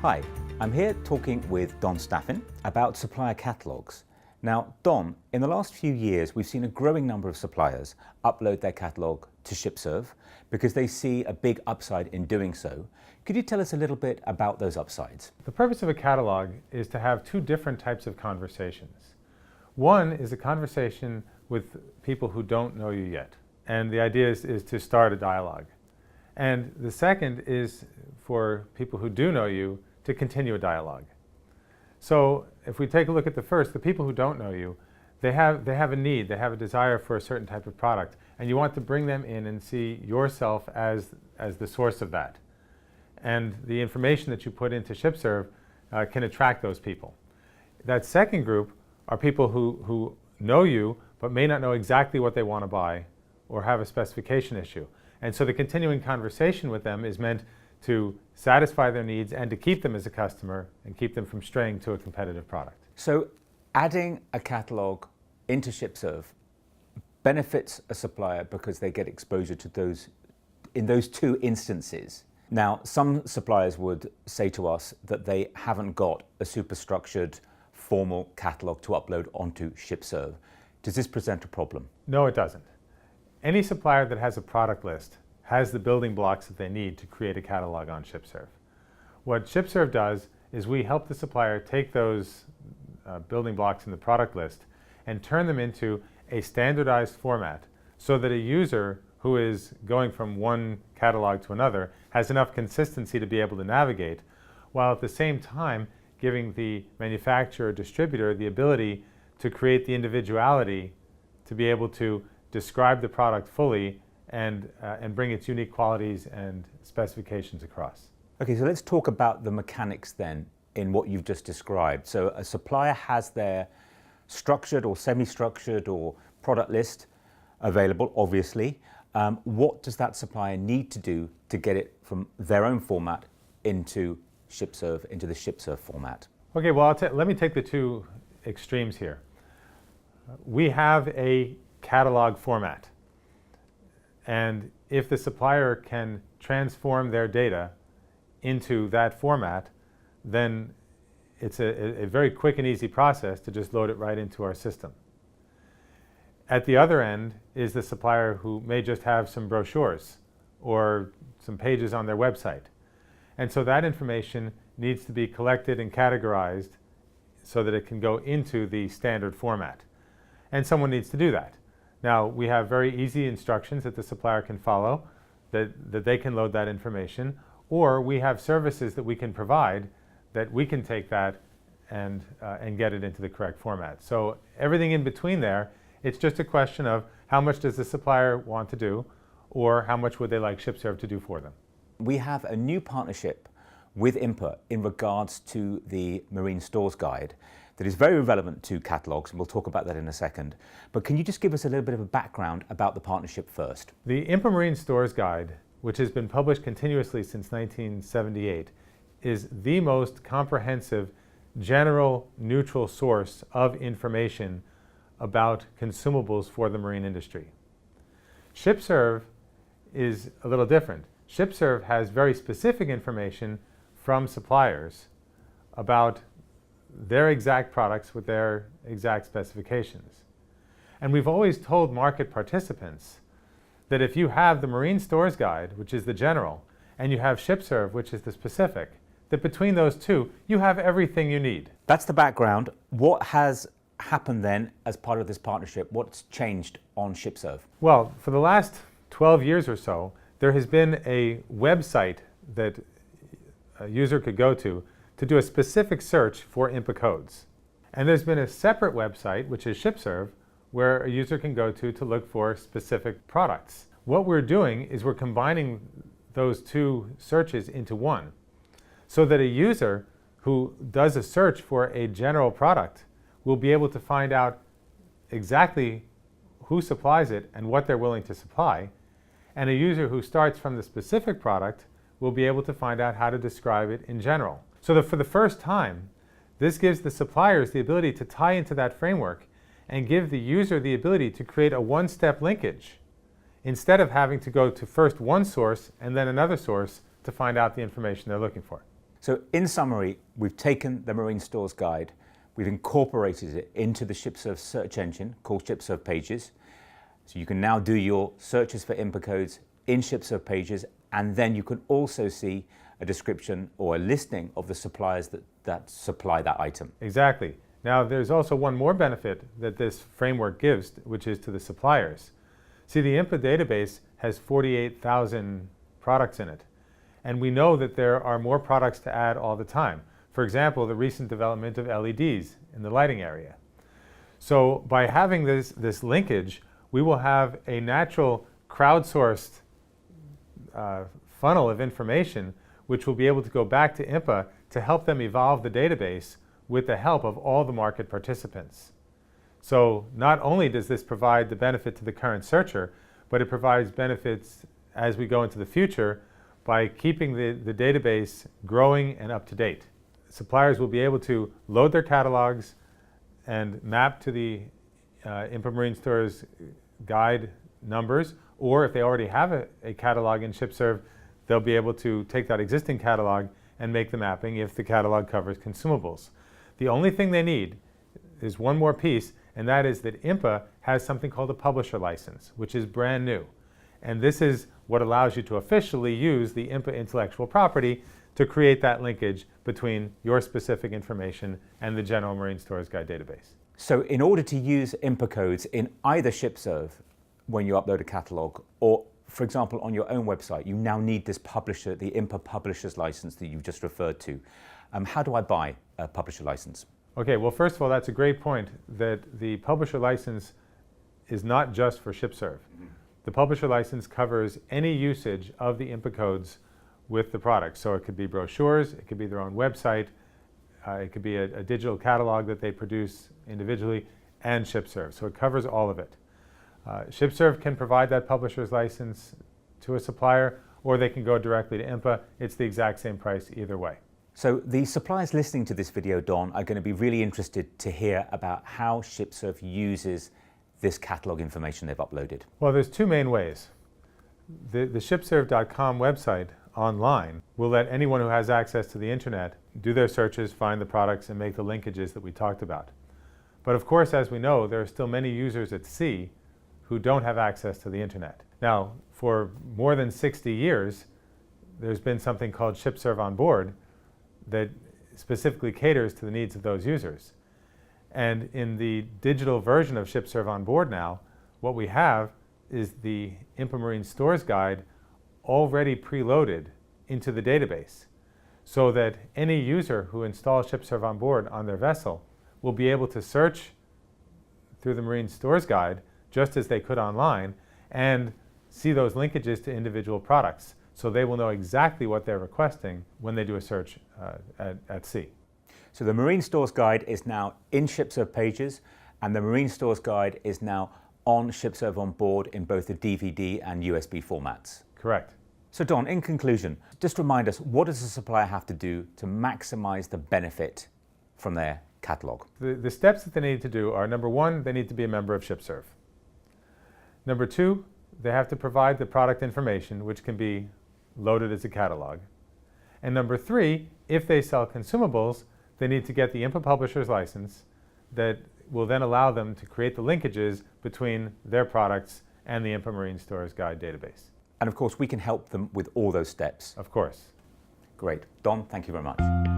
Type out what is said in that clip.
Hi, I'm here talking with Don Staffin about supplier catalogues. Now, Don, in the last few years, we've seen a growing number of suppliers upload their catalogue to ShipServ because they see a big upside in doing so. Could you tell us a little bit about those upsides? The purpose of a catalog is to have two different types of conversations. One is a conversation with people who don't know you yet, and the idea is to start a dialogue. And the second is for people who do know you to continue a dialogue. So if we take a look at the first, the people who don't know you, they have a need, they have a desire for a certain type of product, and you want to bring them in and see yourself as the source of that. And the information that you put into ShipServ can attract those people. That second group are people who know you but may not know exactly what they want to buy or have a specification issue. And so the continuing conversation with them is meant to satisfy their needs and to keep them as a customer and keep them from straying to a competitive product. So adding a catalogue into ShipServ benefits a supplier because they get exposure to those two instances. Now, some suppliers would say to us that they haven't got a super structured, formal catalogue to upload onto ShipServ. Does this present a problem? No, it doesn't. Any supplier that has a product list has the building blocks that they need to create a catalog on ShipServ. What ShipServ does is we help the supplier take those building blocks in the product list and turn them into a standardized format so that a user who is going from one catalog to another has enough consistency to be able to navigate, while at the same time giving the manufacturer or distributor the ability to create the individuality to be able to describe the product fully and bring its unique qualities and specifications across. Okay, so let's talk about the mechanics then in what you've just described. So a supplier has their structured or semi-structured or product list available, obviously. What does that supplier need to do to get it from their own format into ShipServ, into the ShipServ format? Okay, well, let me take the two extremes here. We have a catalog format. And if the supplier can transform their data into that format, then it's a very quick and easy process to just load it right into our system. At the other end is the supplier who may just have some brochures or some pages on their website. And so that information needs to be collected and categorized so that it can go into the standard format. And someone needs to do that. Now, we have very easy instructions that the supplier can follow, that they can load that information, or we have services that we can provide that we can take that and get it into the correct format. So everything in between there, it's just a question of how much does the supplier want to do, or how much would they like ShipServ to do for them. We have a new partnership with IMPA in regards to the Marine Stores Guide that is very relevant to catalogues, and we'll talk about that in a second. But can you just give us a little bit of a background about the partnership first? The IMPA Marine Stores Guide, which has been published continuously since 1978, is the most comprehensive, general, neutral source of information about consumables for the marine industry. ShipServ is a little different. ShipServ has very specific information from suppliers about their exact products with their exact specifications. And we've always told market participants that if you have the Marine Stores Guide, which is the general, and you have ShipServ, which is the specific, that between those two, you have everything you need. That's the background. What has happened then as part of this partnership? What's changed on ShipServ? Well, for the last 12 years or so, there has been a website that a user could go to do a specific search for IMPA codes. And there's been a separate website, which is ShipServ, where a user can go to look for specific products. What we're doing is we're combining those two searches into one, so that a user who does a search for a general product will be able to find out exactly who supplies it and what they're willing to supply, and a user who starts from the specific product will be able to find out how to describe it in general. So that for the first time, this gives the suppliers the ability to tie into that framework and give the user the ability to create a one-step linkage instead of having to go to first one source and then another source to find out the information they're looking for. So in summary, we've taken the Marine Stores Guide, we've incorporated it into the ShipServ search engine called ShipServ Pages. So you can now do your searches for IMPA codes in ShipServ Pages, and then you can also see a description or a listing of the suppliers that supply that item. Exactly. Now, there's also one more benefit that this framework gives, which is to the suppliers. See, the IMPA database has 48,000 products in it, and we know that there are more products to add all the time. For example, the recent development of LEDs in the lighting area. So by having this linkage, we will have a natural crowdsourced funnel of information which will be able to go back to IMPA to help them evolve the database with the help of all the market participants. So not only does this provide the benefit to the current searcher, but it provides benefits as we go into the future by keeping the database growing and up to date. Suppliers will be able to load their catalogs and map to the IMPA Marine Stores Guide numbers, or if they already have a catalog in ShipServ, they'll be able to take that existing catalog and make the mapping if the catalog covers consumables. The only thing they need is one more piece, and that is that IMPA has something called a publisher license, which is brand new. And this is what allows you to officially use the IMPA intellectual property to create that linkage between your specific information and the general Marine Stores Guide database. So in order to use IMPA codes in either ShipServ when you upload a catalog, or for example on your own website, you now need this publisher, the IMPA publisher's license that you've just referred to. How do I buy a publisher license? Okay, well, first of all, that's a great point, that the publisher license is not just for ShipServ. The publisher license covers any usage of the IMPA codes with the product. So it could be brochures, it could be their own website, it could be a digital catalog that they produce individually, and ShipServ. So it covers all of it. ShipServ can provide that publisher's license to a supplier, or they can go directly to IMPA. It's the exact same price either way. So the suppliers listening to this video, Don, are going to be really interested to hear about how ShipServ uses this catalog information they've uploaded. Well, there's two main ways. The ShipServ.com website online will let anyone who has access to the internet do their searches, find the products, and make the linkages that we talked about. But of course, as we know, there are still many users at sea who don't have access to the internet. Now, for more than 60 years, there's been something called ShipServ on board that specifically caters to the needs of those users. And in the digital version of ShipServ on board now, what we have is the IMPA Marine Stores Guide already preloaded into the database, so that any user who installs ShipServ on board on their vessel will be able to search through the Marine Stores Guide just as they could online and see those linkages to individual products, so they will know exactly what they're requesting when they do a search at sea. So the Marine Stores Guide is now in ShipServ Pages, and the Marine Stores Guide is now on ShipServ on board in both the DVD and USB formats. Correct. So Don, in conclusion, just remind us, what does a supplier have to do to maximize the benefit from their catalog? The steps that they need to do are, number one, they need to be a member of ShipServ. Number two, they have to provide the product information, which can be loaded as a catalog. And number three, if they sell consumables, they need to get the IMPA publisher's license that will then allow them to create the linkages between their products and the IMPA Marine Stores Guide database. And of course, we can help them with all those steps. Of course. Great. Don, thank you very much.